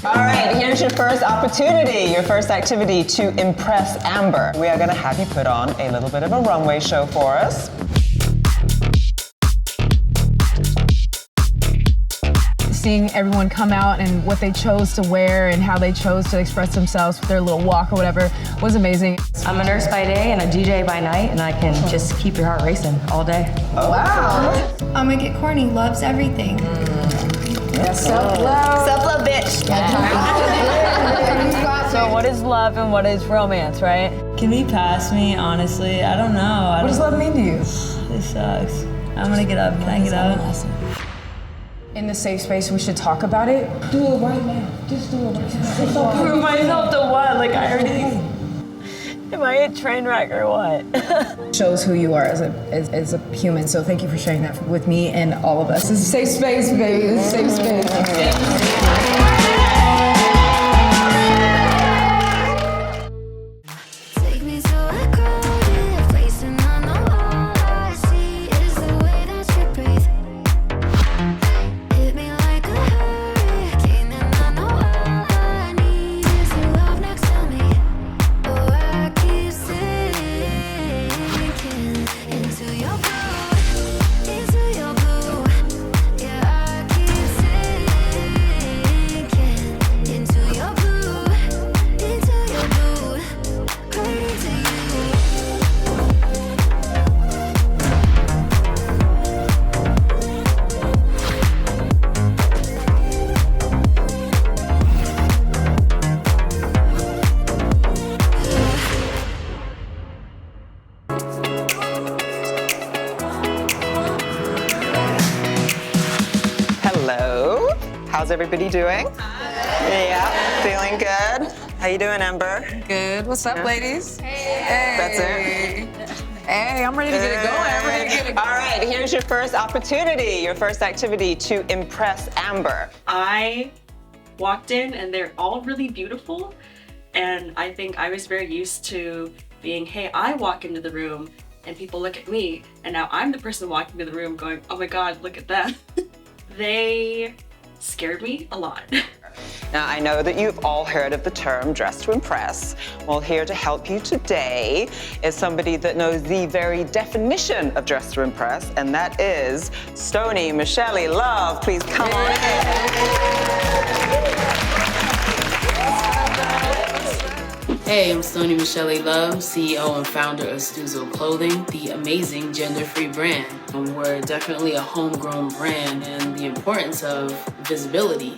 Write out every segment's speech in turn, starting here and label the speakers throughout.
Speaker 1: All right, here's your first opportunity, your first activity to impress Amber. We are gonna have you put on a little bit of a runway show for us.
Speaker 2: Seeing everyone come out and what they chose to wear and how they chose to express themselves with their little walk or whatever was amazing.
Speaker 3: I'm a nurse by day and a DJ by night, and I can just keep your heart racing all day.
Speaker 1: Oh. Wow.
Speaker 4: I'm gonna get corny, loves everything.
Speaker 2: Self-love.
Speaker 4: Self-love, bitch.
Speaker 5: So what is love and what is romance, right?
Speaker 6: Can we pass me, honestly? I don't know.
Speaker 2: What does love mean to you?
Speaker 6: This sucks. I'm gonna get up. Can I get up?
Speaker 2: In the safe space, we should talk about it. Do it right now. Just do it right now.
Speaker 6: Prove myself to what? Like, I already...
Speaker 5: Am I a train wreck or what?
Speaker 2: Shows who you are as a human. So thank you for sharing that with me and all of us. It's a safe space, baby. It's a safe space.
Speaker 1: How's everybody doing? Yeah, feeling good? How you doing, Amber?
Speaker 7: Good. What's up, ladies? Hey.
Speaker 1: That's it?
Speaker 7: Hey, I'm ready to get it going. I'm ready to get it going.
Speaker 1: All right, here's your first opportunity, your first activity to impress Amber.
Speaker 8: I walked in and they're all really beautiful. And I think I was very used to being, hey, I walk into the room and people look at me. And now I'm the person walking into the room going, oh my God, look at that. They scared me a lot.
Speaker 1: Now, I know that you've all heard of the term dress to impress. Well, here to help you today is somebody that knows the very definition of dress to impress, and that is Stony Michelle Love. Please come on in.
Speaker 9: Hey, I'm Stony Michelle Love, CEO and founder of Stuzo Clothing, the amazing gender-free brand. We're definitely a homegrown brand, and the importance of visibility,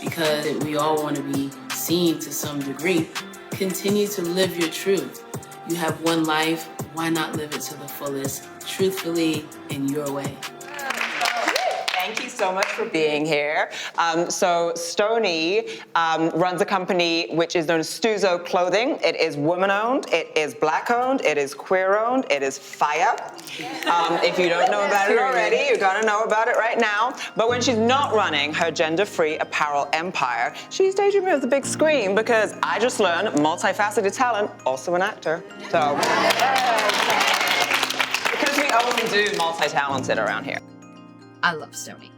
Speaker 9: because we all want to be seen to some degree. Continue to live your truth. You have one life, why not live it to the fullest, truthfully, in your way?
Speaker 1: Thank you so much for being here. So Stony runs a company which is known as Stuzo Clothing. It is woman-owned, it is black-owned, it is queer-owned, it is fire. If you don't know about it already, you're gonna know about it right now. But when she's not running her gender-free apparel empire, she's daydreaming of the big screen, because I just learned multifaceted talent, also an actor. So, because we only do multi-talented around here.
Speaker 10: I love Stony.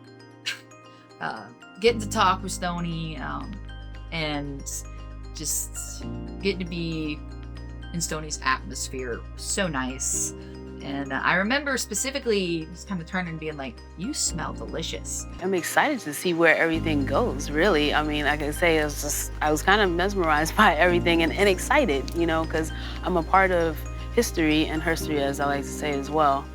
Speaker 10: Getting to talk with Stony and just getting to be in Stony's atmosphere, so nice. And I remember specifically just kind of turning and being like, you smell delicious.
Speaker 9: I'm excited to see where everything goes, really. I mean, I can say I was kind of mesmerized by everything and excited, you know, because I'm a part of history and herstory, as I like to say as well.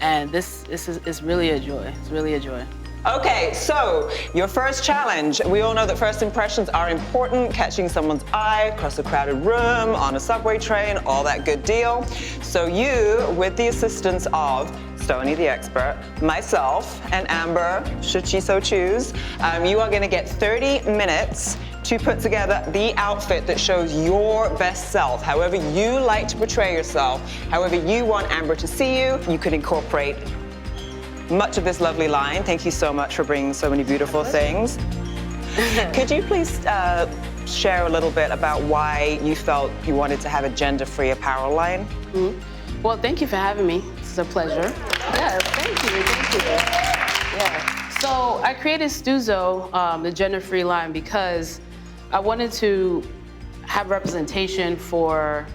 Speaker 9: And this is really a joy. It's really a joy.
Speaker 1: Okay, so your first challenge. We all know that first impressions are important, catching someone's eye across a crowded room, on a subway train, all that good deal. So you, with the assistance of Stony the expert, myself, and Amber, should she so choose, you are gonna get 30 minutes to put together the outfit that shows your best self, however you like to portray yourself, however you want Amber to see you. You could incorporate much of this lovely line. Thank you so much for bringing so many beautiful things. Could you please share a little bit about why you felt you wanted to have a gender-free apparel line?
Speaker 9: Mm-hmm. Well, thank you for having me. It's a pleasure. Yes, thank you. Yeah.
Speaker 11: So I created Stuzo, the gender-free line, because I wanted to have representation for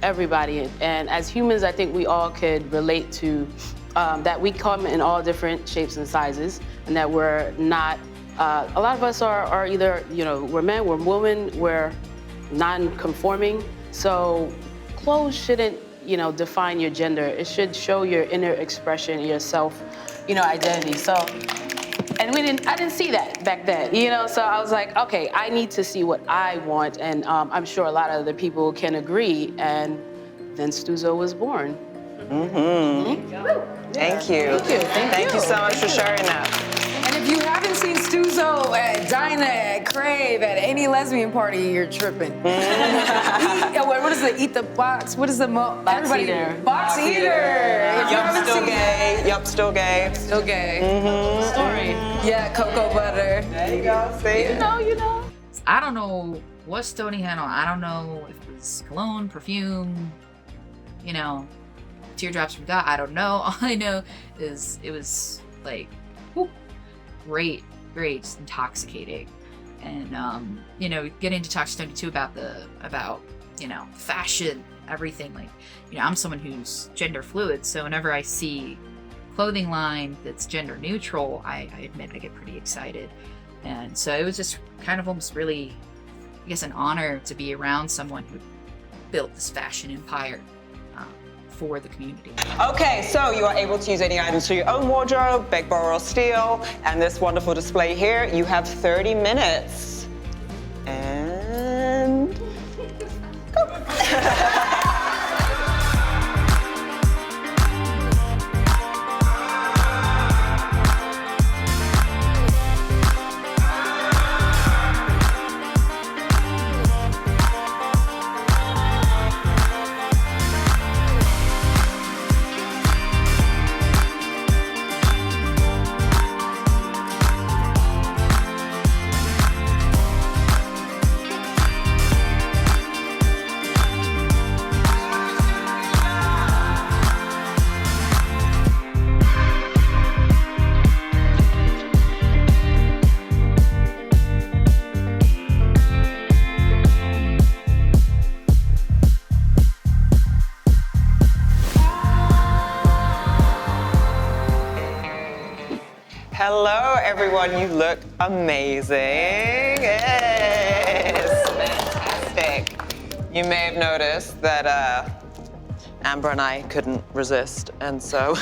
Speaker 11: everybody. And as humans, I think we all could relate to that we come in all different shapes and sizes, and that we're not, a lot of us are either, we're men, we're women, we're non-conforming. So clothes shouldn't, define your gender. It should show your inner expression, your self, identity. So, and I didn't see that back then, So I was like, okay, I need to see what I want, and I'm sure a lot of other people can agree, and then Stuzo was born.
Speaker 1: Thank you. Thank you so much for sharing that.
Speaker 7: And if you haven't seen Stuzo at Dinah, at Crave, at any lesbian party, you're tripping. What is it? Eat the box? What is the
Speaker 11: Box eater.
Speaker 7: Box eater.
Speaker 1: Yup, still gay. Yup, still gay.
Speaker 7: Still gay.
Speaker 11: Story.
Speaker 7: Yeah, cocoa butter.
Speaker 1: There you go. See?
Speaker 7: You know.
Speaker 10: I don't know what Stoney had on. I don't know if it was cologne, perfume, teardrops from God. I don't know. All I know is it was like, whoop, great, just intoxicating. And getting to talk to Stoney too about fashion, everything. Like, I'm someone who's gender fluid, so whenever I see clothing line that's gender neutral, I admit I get pretty excited. And so it was just kind of almost really, I guess, an honor to be around someone who built this fashion empire for the community.
Speaker 1: Okay, so you are able to use any items for your own wardrobe, beg, borrow, or steal, and this wonderful display here. You have 30 minutes. And go. Hello, everyone. You look amazing. Yes, fantastic. You may have noticed that Amber and I couldn't resist, and so.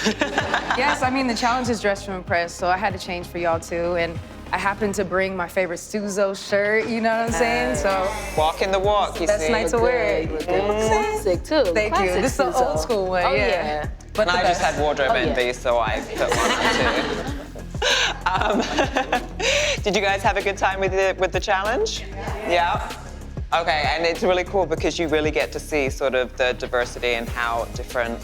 Speaker 7: Yes, I mean, the challenge is dress to impress, so I had to change for y'all too. And I happened to bring my favorite Stuzo shirt, you know what I'm saying? So.
Speaker 1: Walking the walk, you
Speaker 7: Best
Speaker 1: see.
Speaker 7: night to wear it.
Speaker 11: Sick too.
Speaker 7: Thank you. This is the old school one,
Speaker 11: Oh,
Speaker 7: yeah. But
Speaker 1: And I just had wardrobe envy,
Speaker 11: yeah.
Speaker 1: so I put one on too. Did you guys have a good time with the challenge? Yeah. Okay, and it's really cool because you really get to see sort of the diversity and how different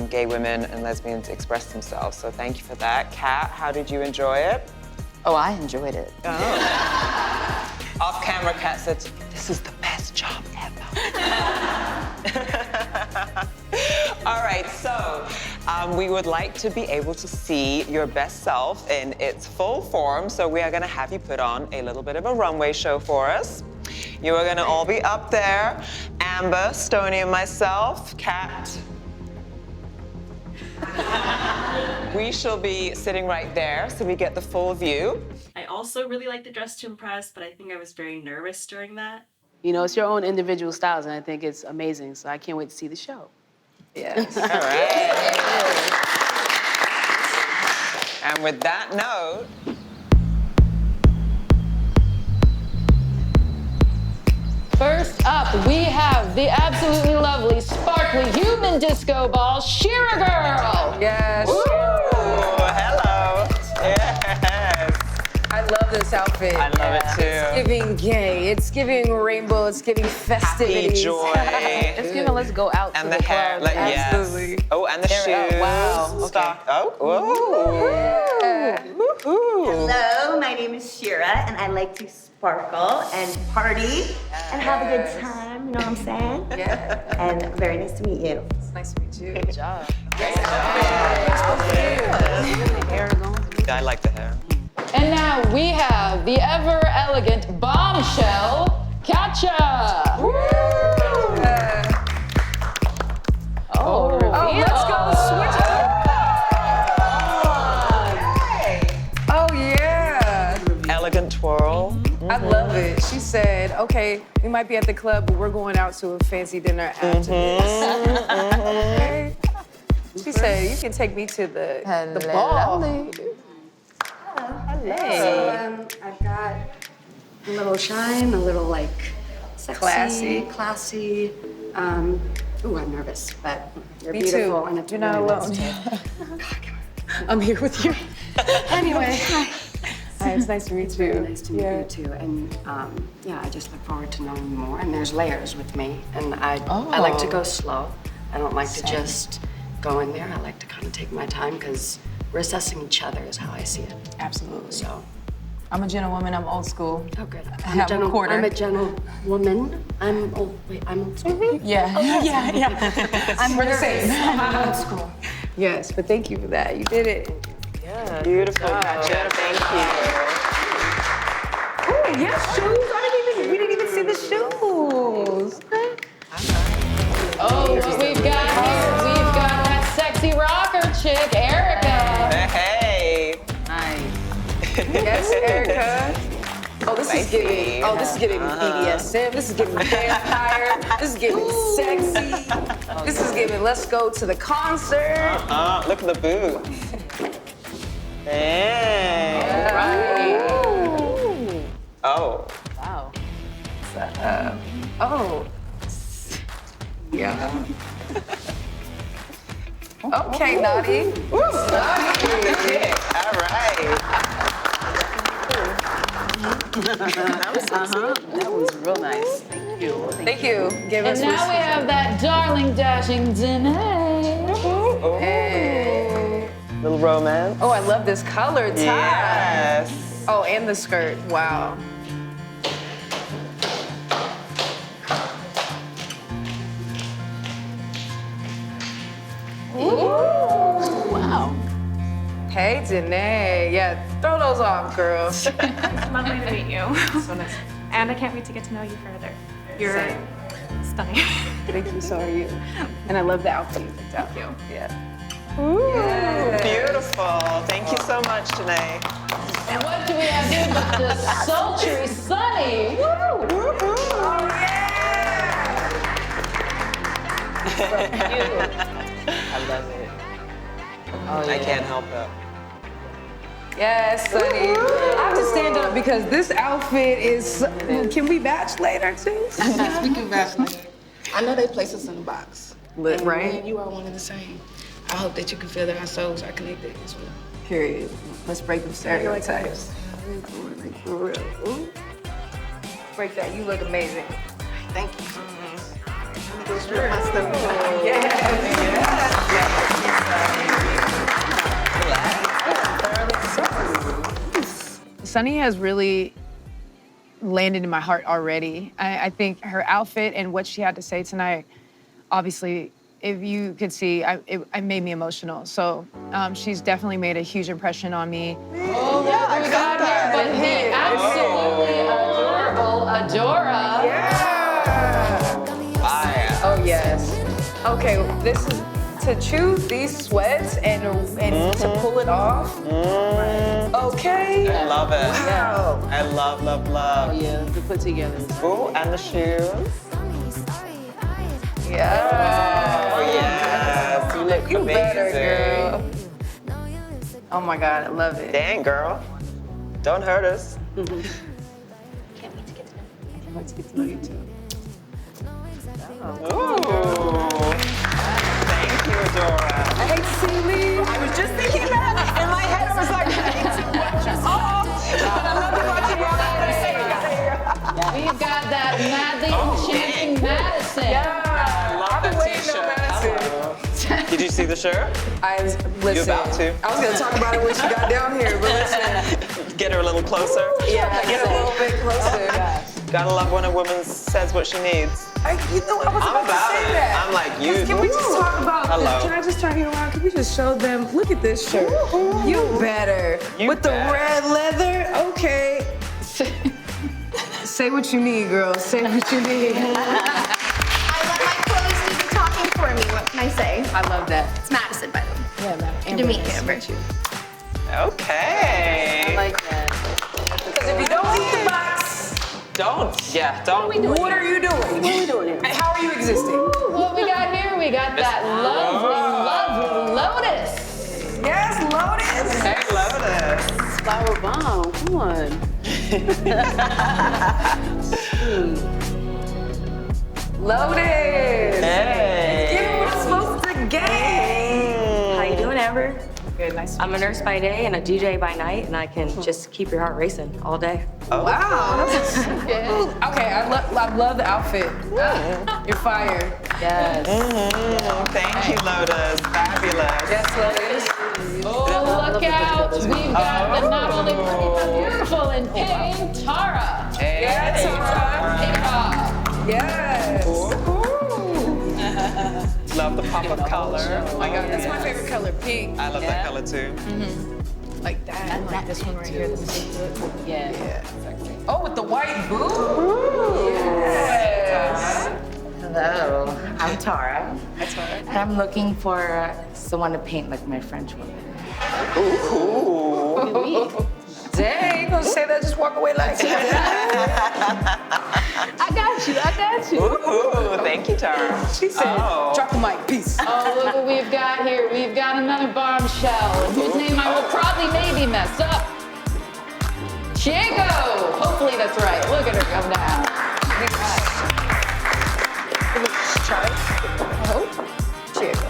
Speaker 1: gay women and lesbians express themselves. So thank you for that. Kat, how did you enjoy it?
Speaker 3: Oh, I enjoyed it.
Speaker 1: Oh. Off camera, Kat said, "This is the best job ever." All right, so we would like to be able to see your best self in its full form, so we are gonna have you put on a little bit of a runway show for us. You are gonna all be up there. Amber, Stoney, and myself, Kat. We shall be sitting right there so we get the full view.
Speaker 8: I also really like the dress to impress, but I think I was very nervous during that.
Speaker 11: It's your own individual styles, and I think it's amazing. So I can't wait to see the show.
Speaker 7: Yes.
Speaker 1: All right. And with that note,
Speaker 12: first up, we have the absolutely lovely, sparkly human disco ball, Shira Girl.
Speaker 7: Yes.
Speaker 1: ooh, hello. Yes.
Speaker 7: I love this outfit.
Speaker 1: I love it too.
Speaker 7: It's giving gay. It's giving rainbow. It's giving festivities.
Speaker 1: Happy joy.
Speaker 11: It's giving let's go out
Speaker 1: And
Speaker 11: to
Speaker 1: the hair,
Speaker 11: club.
Speaker 1: yes. Oh, and the shoes.
Speaker 7: wow. Okay.
Speaker 1: Stock. Oh, whoa.
Speaker 7: Yeah.
Speaker 1: Woohoo.
Speaker 13: Hello, my name is Shira, and I like to sparkle and party and have a good time, you know what I'm saying?
Speaker 7: Yeah.
Speaker 13: And very nice to meet you.
Speaker 7: It's nice to meet you.
Speaker 11: Good job.
Speaker 1: I like the hair.
Speaker 12: And now we have the ever elegant bombshell, Katja. Oh,
Speaker 7: let's go switch it up. Oh, yeah.
Speaker 1: Elegant twirl.
Speaker 7: I love it. She said, okay, we might be at the club, but we're going out to a fancy dinner after this. Okay. She said, you can take me to the ball.
Speaker 14: So I've got a little shine, a little like sexy, classy. Ooh, I'm nervous, but you're
Speaker 7: Me
Speaker 14: beautiful
Speaker 7: too.
Speaker 14: and it's
Speaker 7: You're not
Speaker 14: really
Speaker 7: alone.
Speaker 14: nice
Speaker 7: I'm here with you.
Speaker 14: Anyway, hi.
Speaker 7: Hi, it's nice to meet you.
Speaker 14: Nice to meet you too. And yeah, I just look forward to knowing you more. And there's layers with me, and I like to go slow. I don't like to just go in there. I like to kind of take my time because we're assessing each other is how I see it.
Speaker 7: Absolutely.
Speaker 14: So.
Speaker 7: I'm a gentlewoman. I'm old school.
Speaker 14: Oh, good.
Speaker 7: I'm a quarter.
Speaker 14: I'm a gentlewoman. I'm old. Wait, I'm old school.
Speaker 7: Yeah.
Speaker 14: Oh, yes.
Speaker 7: Yeah. We're the same.
Speaker 14: I'm old school.
Speaker 7: Yes, but thank you for that. You did it.
Speaker 1: Yeah. Beautiful, Katja. Thank you.
Speaker 7: Oh, yes, shoes. We didn't even see the shoes.
Speaker 12: Oh, what we've got here, we've got that sexy rocker chick, Erica.
Speaker 1: Hey.
Speaker 7: Nice. Yes, Erica. Oh, this is getting. Oh, this is getting BDSM. This is getting vampire. This is getting sexy. This is giving. Let's go to the concert.
Speaker 1: Look at the boots. Dang.
Speaker 7: Right.
Speaker 1: Oh.
Speaker 7: Wow. Oh. Yeah. Okay, Naughty. Naughty.
Speaker 1: All right.
Speaker 7: That was real nice. Thank you. Thank you. Give
Speaker 12: And
Speaker 7: us
Speaker 12: now we have that darling, dashing Danae.
Speaker 1: Hey. Little romance.
Speaker 7: Oh, I love this color tie.
Speaker 1: Yes.
Speaker 7: Oh, and the skirt. Wow. Ooh. Wow. Hey, Danae. Yeah, throw those off, girl.
Speaker 15: Lovely to meet you.
Speaker 7: So nice.
Speaker 15: And I can't wait to get to know you further. You're
Speaker 7: Same.
Speaker 15: stunning.
Speaker 7: Thank you, so are you. And I love the outfit you picked out.
Speaker 15: Thank you.
Speaker 7: Yeah.
Speaker 1: Ooh,
Speaker 7: Yes.
Speaker 1: beautiful. Thank you so much, Janae.
Speaker 12: And what do we have here but the sultry Sunny? Woo!
Speaker 7: Oh, yeah!
Speaker 1: I love it. Oh, I can't help it.
Speaker 7: Yes, Sunny. I have to stand up because this outfit is. Can we match later too?
Speaker 16: Yes, we can match later. I know they place us in a box.
Speaker 7: Right?
Speaker 16: And you are one of the same. I hope that you can feel that our souls are connected as well.
Speaker 7: Period. Let's break them stereotypes. For real. Ooh. Break that. You look amazing.
Speaker 16: Thank you. I'm gonna go strip my stuff.
Speaker 2: Sunny has really landed in my heart already. I think her outfit and what she had to say tonight, obviously, if you could see, it made me emotional. So she's definitely made a huge impression on me.
Speaker 12: Oh, yeah, we got her, but the absolutely adorable Adora.
Speaker 7: Yeah. Oh yes. Okay, this is to choose these sweats and to pull it off. Okay.
Speaker 1: I love it.
Speaker 7: Wow.
Speaker 1: I love, love, love.
Speaker 11: Oh yeah, to put together.
Speaker 1: Ooh, and the shoes.
Speaker 7: Yeah.
Speaker 1: Oh, yes. You look
Speaker 7: You
Speaker 1: amazing.
Speaker 7: better, girl. Oh my God, I love it.
Speaker 1: Dang, girl. Don't hurt us.
Speaker 7: Can't wait to get to know you too.
Speaker 1: Ooh. Thank you, Adora.
Speaker 7: I hate to see you leave.
Speaker 1: I was just thinking that. In my head, I was like, I hate to watch you off. But I love to watch you off.
Speaker 12: We've got that madly enchanting Madison.
Speaker 1: I love that t-shirt. Did you see the shirt?
Speaker 7: Listen.
Speaker 1: You about to?
Speaker 7: I was gonna talk about it when she got down here, but listen.
Speaker 1: Get her a little closer.
Speaker 7: Yeah, get a little bit closer.
Speaker 1: Gotta love when a woman says what she needs.
Speaker 7: You know, I was
Speaker 1: I'm
Speaker 7: about to
Speaker 1: about
Speaker 7: say
Speaker 1: it.
Speaker 7: that.
Speaker 1: I'm like, you.
Speaker 7: Can we just talk about
Speaker 1: Hello.
Speaker 7: this? Can I just turn you around? Can we just show them? Look at this shirt. You better. With the red leather? Okay. Say what you need, girl. Say what you need.
Speaker 4: I let my clothes do the talking for me. What can I say?
Speaker 7: I love that.
Speaker 4: It's Madison, by the way.
Speaker 7: Yeah, man.
Speaker 4: Good to meet you, Amber.
Speaker 1: Okay.
Speaker 7: I like that. Because if you don't eat the box,
Speaker 1: don't.
Speaker 7: What are you doing? What are we doing here? How are you existing?
Speaker 12: What we got here? We got that lovely Lotus.
Speaker 7: Yes, Lotus.
Speaker 1: Hey, Lotus.
Speaker 11: Flower bomb. Come on.
Speaker 7: Lotus.
Speaker 1: Hey.
Speaker 7: Give me what I'm supposed to get.
Speaker 14: How you doing, Amber?
Speaker 7: Good, nice.
Speaker 14: I'm a nurse by day and a DJ by night, and I can just keep your heart racing all day.
Speaker 1: Oh.
Speaker 7: Wow. Okay, I love the outfit. You're fired.
Speaker 11: Yes.
Speaker 1: Thank you, Lotus. Fabulous.
Speaker 7: Yes, Lotus.
Speaker 12: Oh, look out. We've got the not only pretty but beautiful and pink Tara.
Speaker 1: Hey,
Speaker 7: Yeah, Tara. Yes.
Speaker 1: Love the pop of color.
Speaker 7: Oh my God, that's my favorite color, pink.
Speaker 1: I love that color too.
Speaker 7: Like that. I like this one right here.
Speaker 11: Yeah.
Speaker 7: Oh, with the white boot. Yes.
Speaker 17: Hello, I'm Tara.
Speaker 7: Hi, Tara.
Speaker 17: And I'm looking for someone to paint like my French woman.
Speaker 1: Ooh.
Speaker 7: Dang, you gonna say that? Just walk away like that.
Speaker 12: I got you.
Speaker 1: Ooh, thank you, Tara.
Speaker 7: She said, drop the mic, peace.
Speaker 12: Oh, look what we've got here. We've got another bombshell, whose name I will probably maybe mess up. Chico! Hopefully that's right. Look at her come down.
Speaker 7: Try it. Oh, Chico.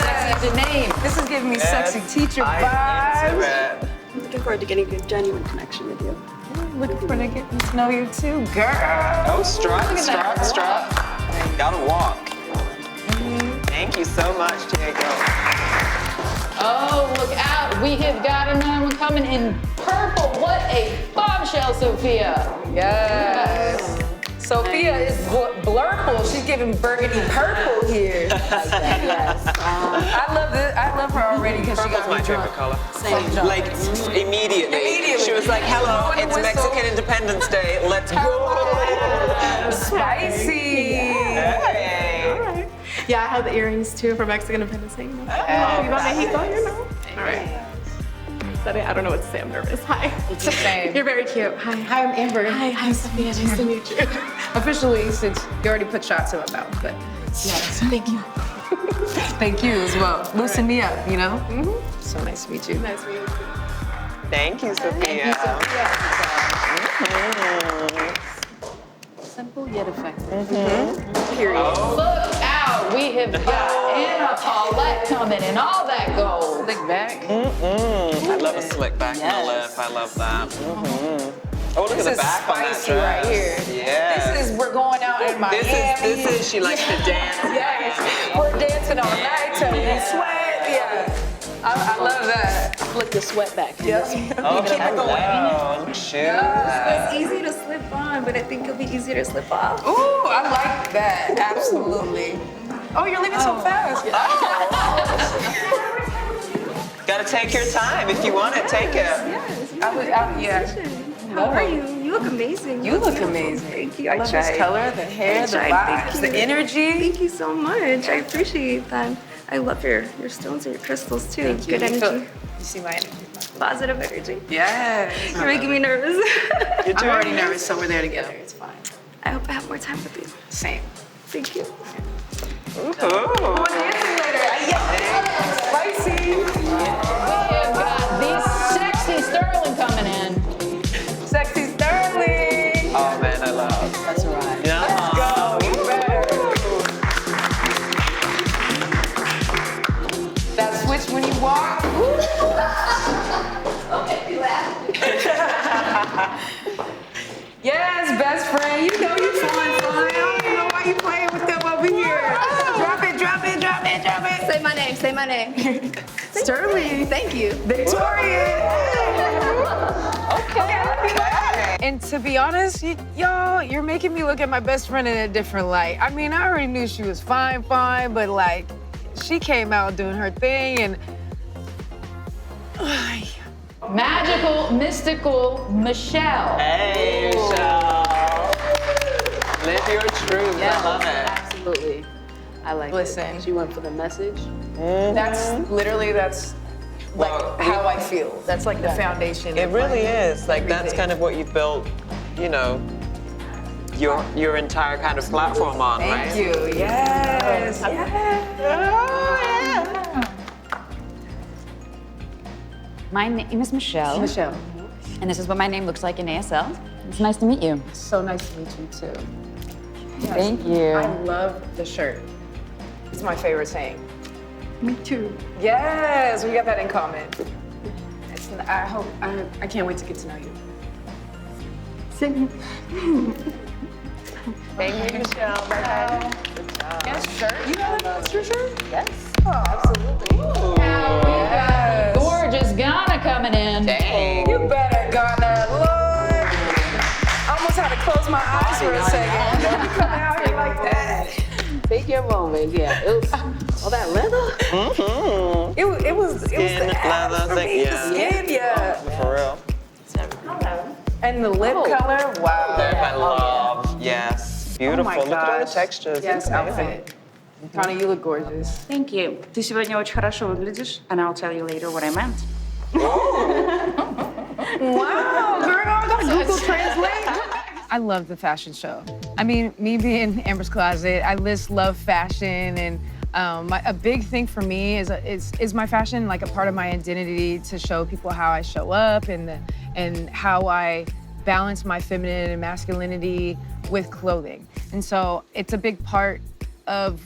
Speaker 12: Sexy to name.
Speaker 7: This is giving me sexy teacher
Speaker 1: I'm
Speaker 7: vibes.
Speaker 1: into it.
Speaker 14: I'm looking forward to getting a genuine connection with you.
Speaker 7: Looking forward to getting to know you too, girl.
Speaker 1: Oh, strut. Gotta walk. Thank you so much, Diego.
Speaker 12: Oh, look out. We have got another one coming in purple. What a bombshell, Sophia.
Speaker 7: Yes. Sophia is blurple. She's giving burgundy purple here. Yes. I love this. I love her already because she got
Speaker 1: Purple's
Speaker 7: me
Speaker 1: my
Speaker 7: drunk.
Speaker 1: favorite color.
Speaker 7: Same.
Speaker 1: Like immediately. She was like, "Hello,
Speaker 7: Blowing the
Speaker 1: it's
Speaker 7: whistle.
Speaker 1: Mexican Independence Day. Let's go."
Speaker 7: Spicy.
Speaker 1: Hey.
Speaker 15: Yeah, I have the earrings too for Mexican Independence Day. You know? You got Mexico, you know? All right. I don't know what to say. I'm nervous. Hi.
Speaker 7: It's the same.
Speaker 15: You're very cute. Hi.
Speaker 7: Hi, I'm Amber.
Speaker 15: Hi, I'm Sophia. Nice to meet you.
Speaker 7: Officially, since you already put shots in my mouth, but
Speaker 15: Yes. Thank you.
Speaker 7: thank you as well. Loosen me up, you know? So nice to meet you.
Speaker 15: Nice to meet you.
Speaker 1: Thank you, Sophia.
Speaker 11: Simple yet effective.
Speaker 7: Period.
Speaker 12: Look out. We have got Anna Paulette coming in all that gold.
Speaker 7: Slick back.
Speaker 1: I love a slick back in the lip. I love that. Oh, look at
Speaker 7: This
Speaker 1: the
Speaker 7: is
Speaker 1: back on that
Speaker 7: spicy
Speaker 1: dress.
Speaker 7: right here.
Speaker 1: Yeah.
Speaker 7: This is, we're going out in Miami.
Speaker 1: This is she likes to dance.
Speaker 7: Yes. We're dancing all night till we sweat. Yeah. I love that.
Speaker 11: Flick the sweat back.
Speaker 7: Yes.
Speaker 1: Oh,
Speaker 7: Keep it going.
Speaker 1: shoes.
Speaker 4: It's easy to slip on, but I think it'll be easier to slip off.
Speaker 7: Ooh, I like that. Absolutely. Oh, you're leaving so fast.
Speaker 1: Gotta take your time. If you want it, take it.
Speaker 7: Yeah.
Speaker 4: How are you? You look amazing.
Speaker 7: You look amazing.
Speaker 4: Thank you.
Speaker 7: I
Speaker 4: I
Speaker 7: love
Speaker 4: tried.
Speaker 7: this color, the hair, the vibes, the energy.
Speaker 4: Thank you so much. I appreciate that. I love your stones and your crystals too.
Speaker 7: Thank you.
Speaker 4: Good energy.
Speaker 7: You see my energy?
Speaker 4: Positive energy.
Speaker 7: Yes.
Speaker 4: You're making me nervous.
Speaker 7: I'm already nervous, so we're there together. It's fine.
Speaker 4: I hope I have more time with you.
Speaker 7: Same.
Speaker 4: Thank you.
Speaker 1: Ooh.
Speaker 7: Dancing later. Spicy.
Speaker 12: We have got the sexy Sterling coming in.
Speaker 7: Sexy Sterling.
Speaker 1: Oh man, I love.
Speaker 11: That's right.
Speaker 1: Yeah.
Speaker 7: Let's go. You better. That switch when you walk.
Speaker 12: Okay, you laugh.
Speaker 7: Yes, best friend. You know you fine. I don't even know why you playing with them over here. Drop it, drop it, drop it, drop it.
Speaker 4: Say my name. Say my name.
Speaker 7: Sterling.
Speaker 4: Thank you.
Speaker 7: Victoria. Okay.
Speaker 2: And to be honest, y'all, you're making me look at my best friend in a different light. I mean, I already knew she was fine, but like, she came out doing her thing and...
Speaker 12: Magical, mystical Michelle.
Speaker 1: Hey, Michelle. Live your truth.
Speaker 11: Yeah,
Speaker 1: I love it.
Speaker 11: Absolutely. I like it. She went for the message.
Speaker 7: That's literally, like how I feel. That's like the foundation.
Speaker 1: It really is. Like that's kind of what you've built, you know, your entire kind of platform on, right?
Speaker 7: Thank you. Yes.
Speaker 18: My name is Michelle.
Speaker 7: Michelle.
Speaker 18: And this is what my name looks like in ASL. It's nice to meet you.
Speaker 7: So nice to meet you too. Yes.
Speaker 18: Thank you.
Speaker 7: I love the shirt. It's my favorite saying.
Speaker 18: Me too.
Speaker 7: Yes, we got that in common. I can't wait to get to know you.
Speaker 18: Sing.
Speaker 7: Thank you, Michelle. Bye. Good job. Yes, shirt. You know that's your shirt?
Speaker 18: Yes.
Speaker 7: Oh, absolutely.
Speaker 12: Now we got gorgeous Ghana coming in.
Speaker 1: Dang.
Speaker 7: You better, Ghana. Lord. I almost had to close my eyes for a second. Don't you come out here like that.
Speaker 11: Take your moment. Yeah. It was all that leather.
Speaker 1: Mm-hmm.
Speaker 7: It was the
Speaker 1: leather thing.
Speaker 7: The skin, yeah.
Speaker 1: For real.
Speaker 7: And the lip color, wow.
Speaker 1: That I love. Yes. Beautiful.
Speaker 7: Oh my
Speaker 1: Look at all the
Speaker 7: gosh.
Speaker 1: textures.
Speaker 7: Yes, outfit. Connie, you look gorgeous.
Speaker 18: Thank you. Ты сегодня очень хорошо выглядишь, and I'll tell you later what I meant.
Speaker 7: Wow, girl, Google Translate.
Speaker 2: I love the fashion show. I mean, me being Amber's Closet, I just love fashion, and a big thing for me is my fashion like a part of my identity to show people how I show up and how I balance my feminine and masculinity with clothing. And so it's a big part of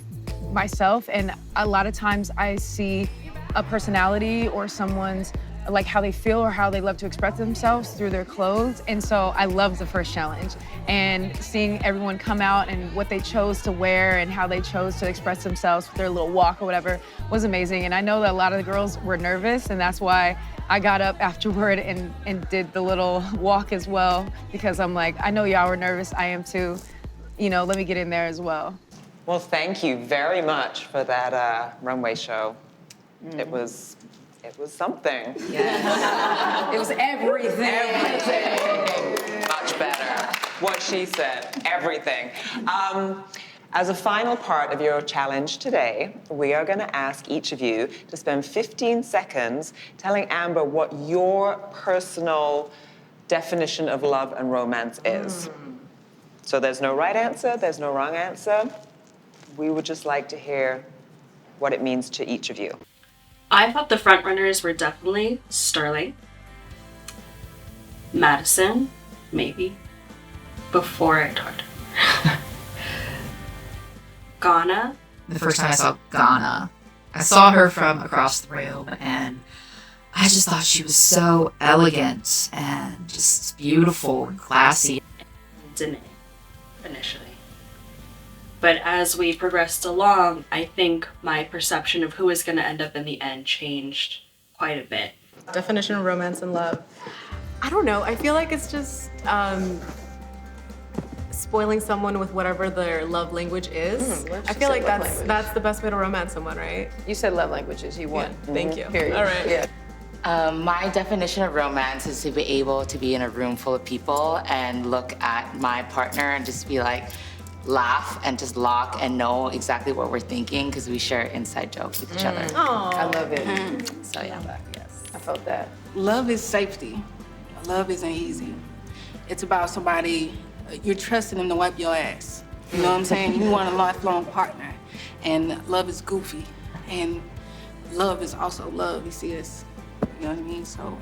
Speaker 2: myself, and a lot of times I see a personality or someone's like how they feel or how they love to express themselves through their clothes. And so I love the first challenge, and seeing everyone come out and what they chose to wear and how they chose to express themselves with their little walk or whatever was amazing. And I know that a lot of the girls were nervous, and that's why I got up afterward and did the little walk as well, because I'm like, I know y'all were nervous, I am too. You know, let me get in there as well.
Speaker 1: Well, thank you very much for that runway show. It was something.
Speaker 7: It was everything.
Speaker 1: Much better. What she said, everything. As a final part of your challenge today, we are going to ask each of you to spend 15 seconds telling Amber what your personal definition of love and romance is. So there's no right answer, there's no wrong answer. We would just like to hear what it means to each of you.
Speaker 8: I thought the front runners were definitely Sterling, Madison, maybe, before I talked to her. Ghana.
Speaker 10: The first time I saw Ghana, I saw her from across the room, and I just thought she was so elegant and just beautiful and classy.
Speaker 8: Danae, initially. But as we progressed along, I think my perception of who was going to end up in the end changed quite a bit.
Speaker 15: Definition of romance and love. I don't know. I feel like it's just spoiling someone with whatever their love language is. I feel like that's the best way to romance someone, right?
Speaker 7: You said love languages. You won.
Speaker 15: Yeah, thank you.
Speaker 7: Period.
Speaker 15: All right.
Speaker 7: Yeah.
Speaker 17: My definition of romance is to be able to be in a room full of people and look at my partner and just be like, laugh and just lock and know exactly what we're thinking because we share inside jokes with each other.
Speaker 7: I love it.
Speaker 17: So yeah,
Speaker 7: yes, I felt that.
Speaker 16: Love is safety. Love isn't easy. It's about somebody, you're trusting them to wipe your ass. You know what I'm saying? You want a lifelong partner. And love is goofy. And love is also love. You see this? You know what I mean? So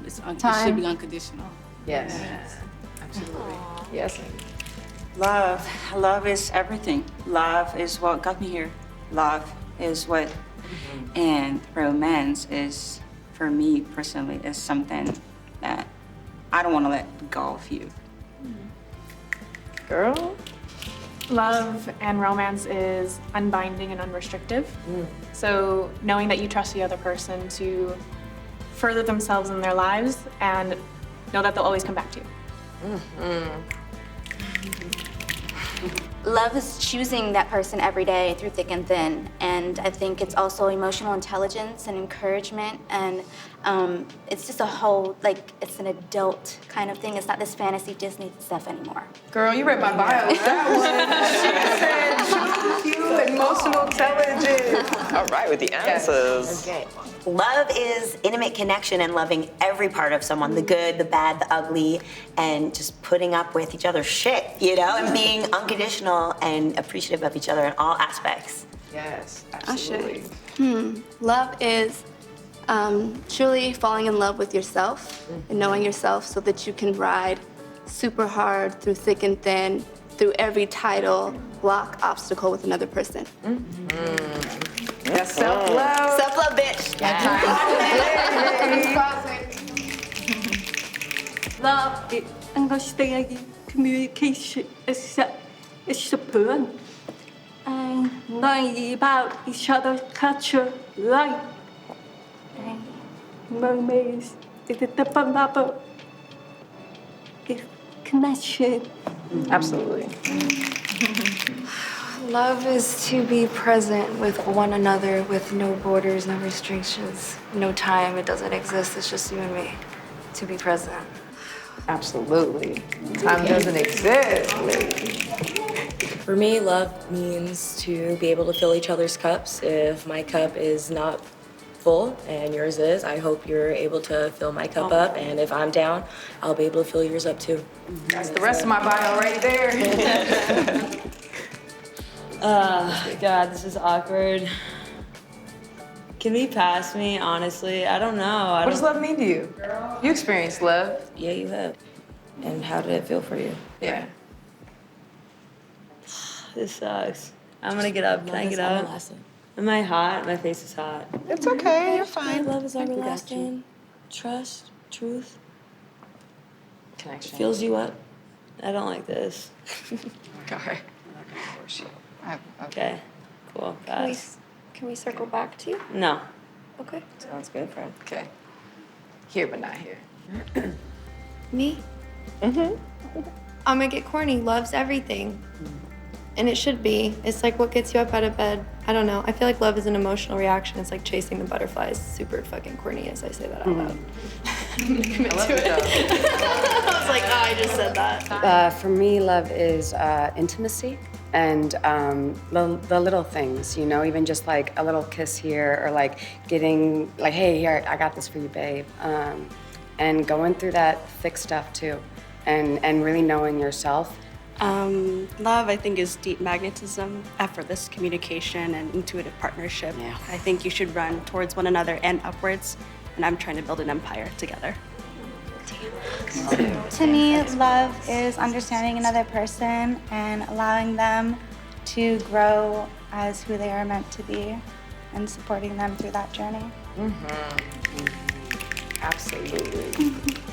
Speaker 16: it should be unconditional.
Speaker 7: Yes. Absolutely. Yes.
Speaker 19: Love is everything. Love is what got me here. Love is what, and romance is, for me personally, is something that I don't want to let go of you.
Speaker 7: Girl?
Speaker 20: Love and romance is unbinding and unrestrictive. So knowing that you trust the other person to further themselves in their lives and know that they'll always come back to you.
Speaker 21: Love is choosing that person every day through thick and thin. And I think it's also emotional intelligence and encouragement. And it's just a whole, like, it's an adult kind of thing. It's not this fantasy Disney stuff anymore.
Speaker 7: Girl, you read my bio with that one. She said emotional intelligence.
Speaker 1: All right, with the answers.
Speaker 13: Okay. Love is intimate connection and loving every part of someone, the good, the bad, the ugly, and just putting up with each other's shit, you know, and being unconditional and appreciative of each other in all aspects.
Speaker 7: Yes, absolutely.
Speaker 4: Love is truly falling in love with yourself and knowing yourself so that you can ride super hard through thick and thin, through every title, block, obstacle with another person.
Speaker 7: That's self-love.
Speaker 13: Self-love, bitch.
Speaker 6: Love is understanding, communication, acceptance, and learning about each other's culture, life, and mermaids. The love is connection.
Speaker 7: Absolutely.
Speaker 4: Love is to be present with one another with no borders, no restrictions, no time. It doesn't exist. It's just you and me. To be present.
Speaker 7: Absolutely. Time doesn't exist, lady.
Speaker 3: For me, love means to be able to fill each other's cups. If my cup is not full and yours is, I hope you're able to fill my cup up. And if I'm down, I'll be able to fill yours up too.
Speaker 7: That's the rest of my bio right there.
Speaker 6: God, this is awkward. Can we pass me, honestly? I don't know.
Speaker 7: What does love mean to you? You experienced love.
Speaker 3: Yeah, you have. And how did it feel for you?
Speaker 7: Yeah.
Speaker 6: This sucks. I'm gonna get up. Can I get up? Am I hot? My face is hot.
Speaker 1: It's okay, you're fine.
Speaker 3: Love is everlasting. Trust, truth.
Speaker 7: Connection.
Speaker 6: Fills you up. I don't like this.
Speaker 7: Okay.
Speaker 6: Okay. Cool. Pass.
Speaker 4: Can we circle back to you?
Speaker 6: No.
Speaker 4: Okay.
Speaker 7: Sounds good, friend. Okay. Here, but not here.
Speaker 4: Me? I'm gonna get corny. Love's everything. And it should be. It's like what gets you up out of bed. I don't know. I feel like love is an emotional reaction. It's like chasing the butterflies. Super fucking corny as I say that out loud. I'm gonna commit to it. I was like, oh, I just said that.
Speaker 14: For me, love is intimacy and the little things, you know, even just like a little kiss here or like getting like, hey, here, I got this for you, babe. And going through that thick stuff too and really knowing yourself.
Speaker 22: Love, I think, is deep magnetism, effortless communication, and intuitive partnership.
Speaker 14: Yeah.
Speaker 22: I think you should run towards one another and upwards, and I'm trying to build an empire together.
Speaker 23: To me, love is understanding another person and allowing them to grow as who they are meant to be and supporting them through that journey.
Speaker 7: Absolutely.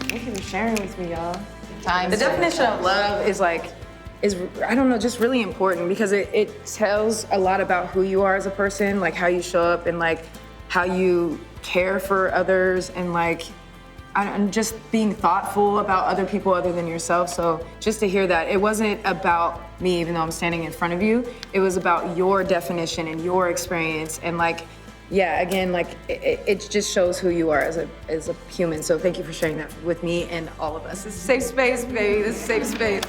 Speaker 2: Thank you for sharing with me, y'all.
Speaker 7: The definition of love is like, I don't know, just really important because it tells a lot about who you are as a person, like how you show up and like how you care for others and like, and just being thoughtful about other people other than yourself. So just to hear that, it wasn't about me, even though I'm standing in front of you, it was about your definition and your experience and like, yeah, again, like it just shows who you are as a human. So thank you for sharing that with me and all of us. This is a safe space, baby. This is a safe space.